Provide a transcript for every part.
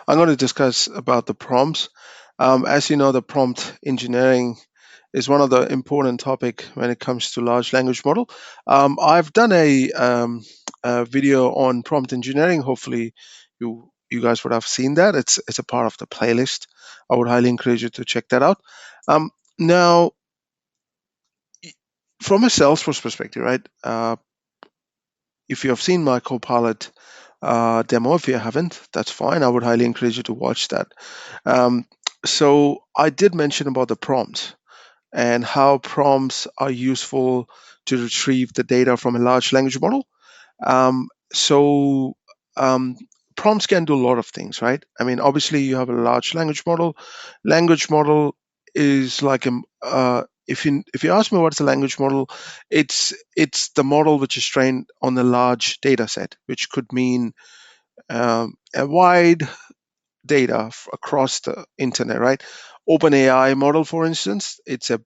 I'm going to discuss about the prompts. As you know, the prompt engineering is one of the important topic when it comes to large language model. I've done a video on prompt engineering. Hopefully, you guys would have seen that. It's a part of the playlist. I would highly encourage you to check that out. Now, from a Salesforce perspective, right? If you have seen my Copilot demo, if you haven't, that's fine. I would highly encourage you to watch that. Um, so I did mention about the prompts and how prompts are useful to retrieve the data from a large language model. So um, prompts can do a lot of things, right? I mean, obviously you have a large language model. Language model is like if you ask me what's a language model, it's the model which is trained on a large data set, which could mean a wide data across the internet, right? OpenAI model, for instance, it's a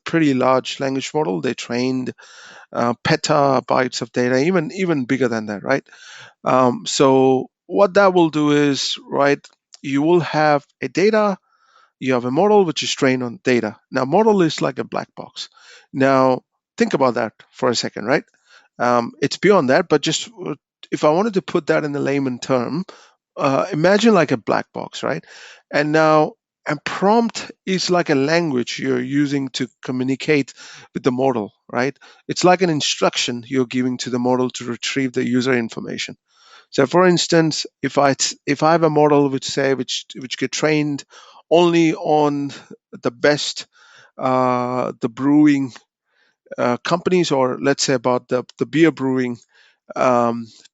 pretty large language model. They trained petabytes of data, even bigger than that, right? So what that will do is, right, you will have a data, you have a model which is trained on data. Now, model is like a black box. Now, think about that for a second, right? It's beyond that, but just if I wanted to put that in the layman term, imagine like a black box, right? And now a prompt is like a language you're using to communicate with the model, right? It's like an instruction you're giving to the model to retrieve the user information. So, for instance, if I have a model which get trained only on the best the brewing companies, or let's say about the beer brewing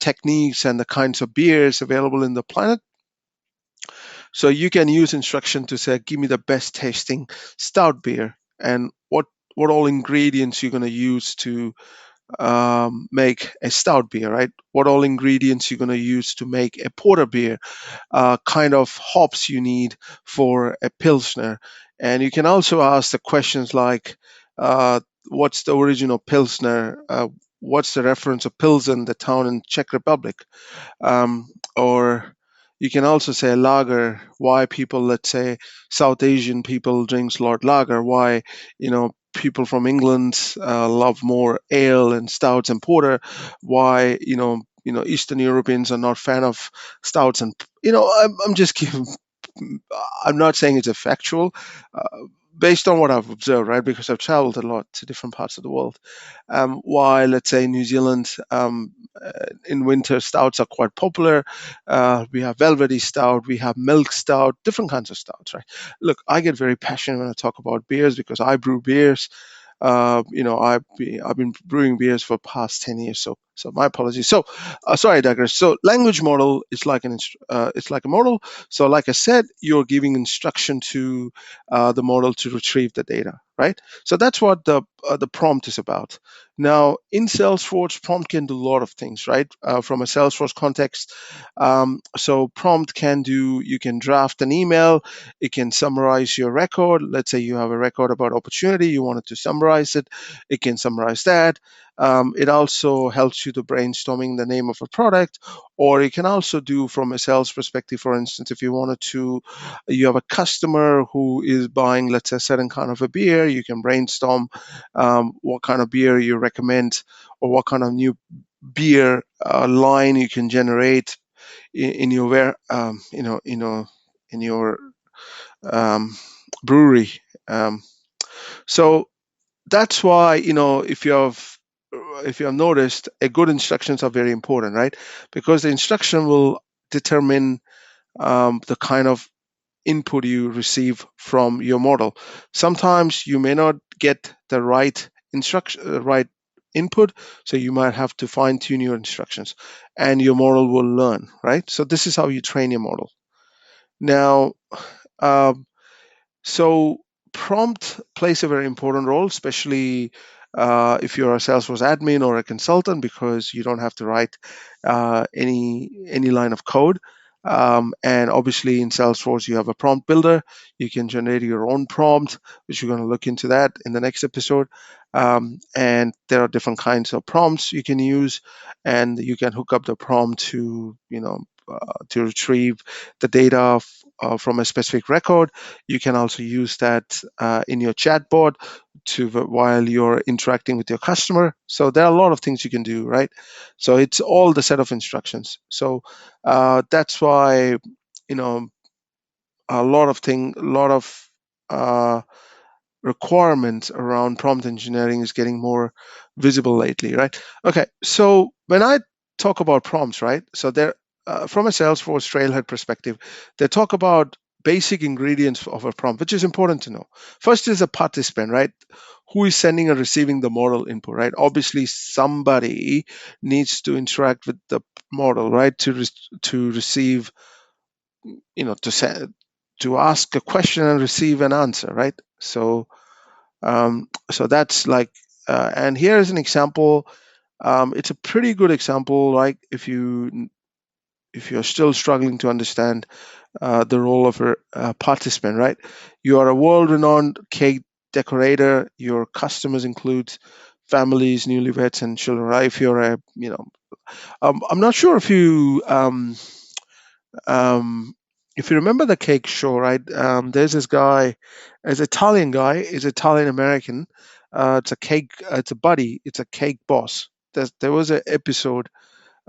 techniques and the kinds of beers available in the planet. So you can use instruction to say, give me the best tasting stout beer, and what all ingredients you're going to use to make a stout beer, right? What all ingredients you're going to use to make a porter beer, kind of hops you need for a pilsner. And you can also ask the questions like, what's the original pilsner? What's the reference of Pilsen, the town in Czech Republic? Or you can also say lager. Why people, let's say South Asian people, drinks Lord Lager? Why people from England love more ale and stouts and porter? Why Eastern Europeans are not fan of stouts and I'm just giving. I'm not saying it's a factual. Based on what I've observed, right? Because I've traveled a lot to different parts of the world. Why, let's say, New Zealand, in winter, stouts are quite popular. We have velvety stout, we have milk stout, different kinds of stouts, right? Look, I get very passionate when I talk about beers because I brew beers. I've been brewing beers for past 10 years. So my apologies. So sorry, I digress. So language model is like it's like a model. So like I said, you're giving instruction to the model to retrieve the data, right? So that's what the prompt is about. Now, in Salesforce, prompt can do a lot of things, right? From a Salesforce context, so prompt can do. You can draft an email. It can summarize your record. Let's say you have a record about opportunity. You wanted to summarize it. It can summarize that. It also helps you to brainstorming the name of a product, or it can also do from a sales perspective. For instance, if you have a customer who is buying, let's say, a certain kind of a beer, you can brainstorm what kind of beer you recommend, or what kind of new beer line you can generate in your in your um, brewery. Um, so that's why if you have noticed, a good instructions are very important, right? Because the instruction will determine the kind of input you receive from your model. Sometimes you may not get the right right input, so you might have to fine tune your instructions, and your model will learn, right? So this is how you train your model. Now, um, so prompt plays a very important role, especially if you're a Salesforce admin or a consultant, because you don't have to write any line of code. And obviously in Salesforce you have a prompt builder. You can generate your own prompt, which we're going to look into that in the next episode. And there are different kinds of prompts you can use, and you can hook up the prompt to to retrieve the data from a specific record. You can also use that in your chatbot while you're interacting with your customer. So there are a lot of things you can do, right? So it's all the set of instructions. So that's why, you know, a lot of uh, requirements around prompt engineering is getting more visible lately, right? Okay, so when I talk about prompts, right? So there, from a Salesforce Trailhead perspective, they talk about basic ingredients of a prompt, which is important to know. First is a participant, right? Who is sending and receiving the model input, right? Obviously, somebody needs to interact with the model, right, to receive, to to ask a question and receive an answer, right? So that's like, and here is an example. It's a pretty good example. Like if you're still struggling to understand the role of a participant, right? You are a world-renowned cake decorator. Your customers include families, newlyweds, and children. Right? If you're a, I'm not sure um, if you remember the cake show, right? There's this guy, as Italian guy, is Italian American. It's a cake. It's a buddy. It's a cake boss. There was an episode.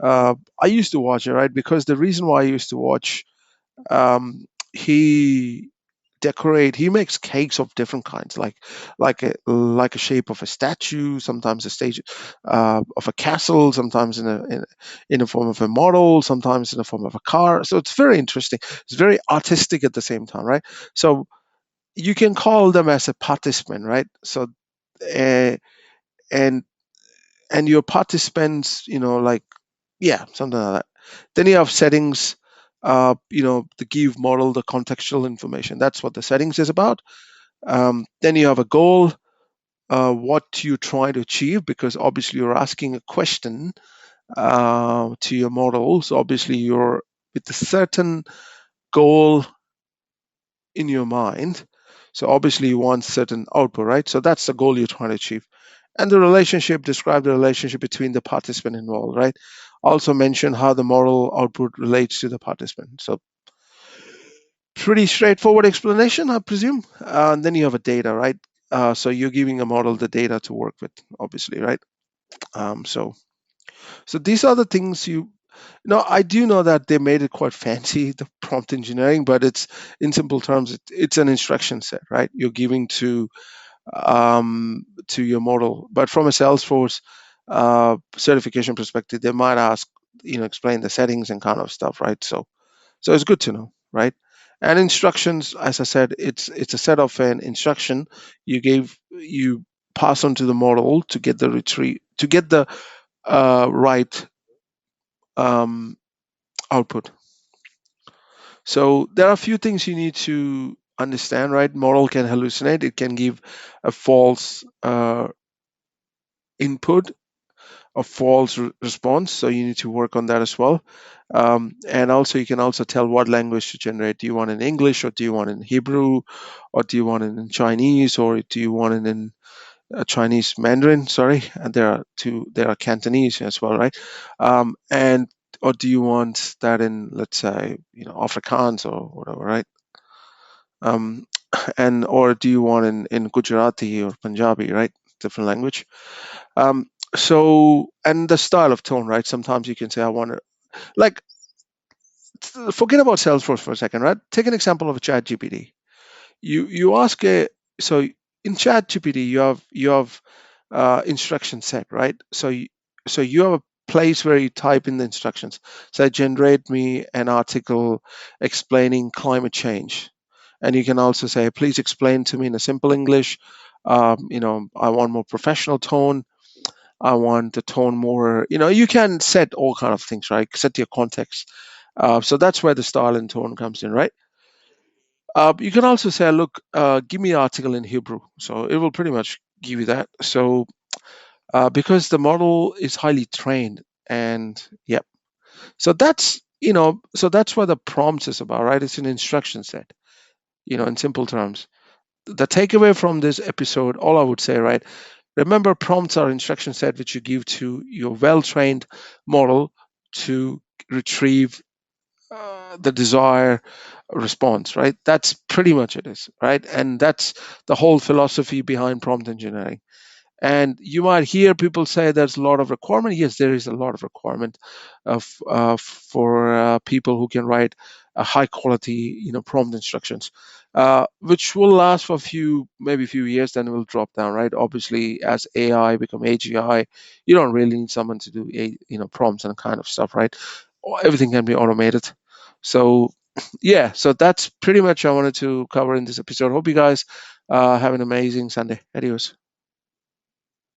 I used to watch it, right? Because the reason why I used to watch, he he makes cakes of different kinds, like a shape of a statue, sometimes a stage of a castle, sometimes in a form of a model, sometimes in the form of a car. So it's very interesting. It's very artistic at the same time, right? So you can call them as a participant, right? So uh, and and your participants, like, yeah, something like that. Then you have settings, the give model, the contextual information. That's what the settings is about. Then you have a goal, what you try to achieve, because obviously you're asking a question to your model. So obviously you're with a certain goal in your mind. So obviously you want certain output, right? So that's the goal you're trying to achieve. And the relationship, describe the relationship between the participant involved, right? Also mention how the model output relates to the participant. So pretty straightforward explanation, I presume. And then you have a data, right? So you're giving a model the data to work with, obviously, right? So these are the things I do know that they made it quite fancy, the prompt engineering, but it's in simple terms, it's an instruction set, right? You're giving to your model. But from a Salesforce certification perspective, they might ask, explain the settings and kind of stuff, right? So it's good to know, right? And instructions, as I said, it's a set of an instruction you pass on to the model to get the retrieve to get the right um, output. So there are a few things you need to understand, right? Model can hallucinate. It can give a false input, a false response. So you need to work on that as well. And also, you can also tell what language to generate. Do you want it in English, or do you want it in Hebrew, or do you want it in Chinese, or do you want it in Chinese Mandarin? Sorry, and there are Cantonese as well, right? And or do you want that in, let's say, Afrikaans or whatever, right? Um, and or do you want in Gujarati or Punjabi, right? Different language. So, and the style of tone, right? Sometimes you can say, I want to, like, forget about Salesforce for a second, right? Take an example of a chat GPT. You ask a, so in chat GPT, you have instruction set, right? So you have a place where you type in the instructions. So generate me an article explaining climate change. And you can also say, please explain to me in a simple English. I want more professional tone. I want the tone more. You can set all kind of things, right? Set your context. So that's where the style and tone comes in, right? You can also say, look, give me an article in Hebrew. So it will pretty much give you that. So because the model is highly trained, and yeah, so that's what the prompt is about, right? It's an instruction set, in simple terms. The takeaway from this episode, all I would say, right? Remember, prompts are instruction set which you give to your well-trained model to retrieve the desired response, right? That's pretty much it is, right? And that's the whole philosophy behind prompt engineering. And you might hear people say there's a lot of requirement. Yes, there is a lot of requirement for people who can write a high quality, prompt instructions, which will last for maybe a few years, then it will drop down, right? Obviously, as AI become AGI, you don't really need someone to do, prompts and kind of stuff, right? Everything can be automated. So, yeah, so that's pretty much I wanted to cover in this episode. Hope you guys have an amazing Sunday. Adios.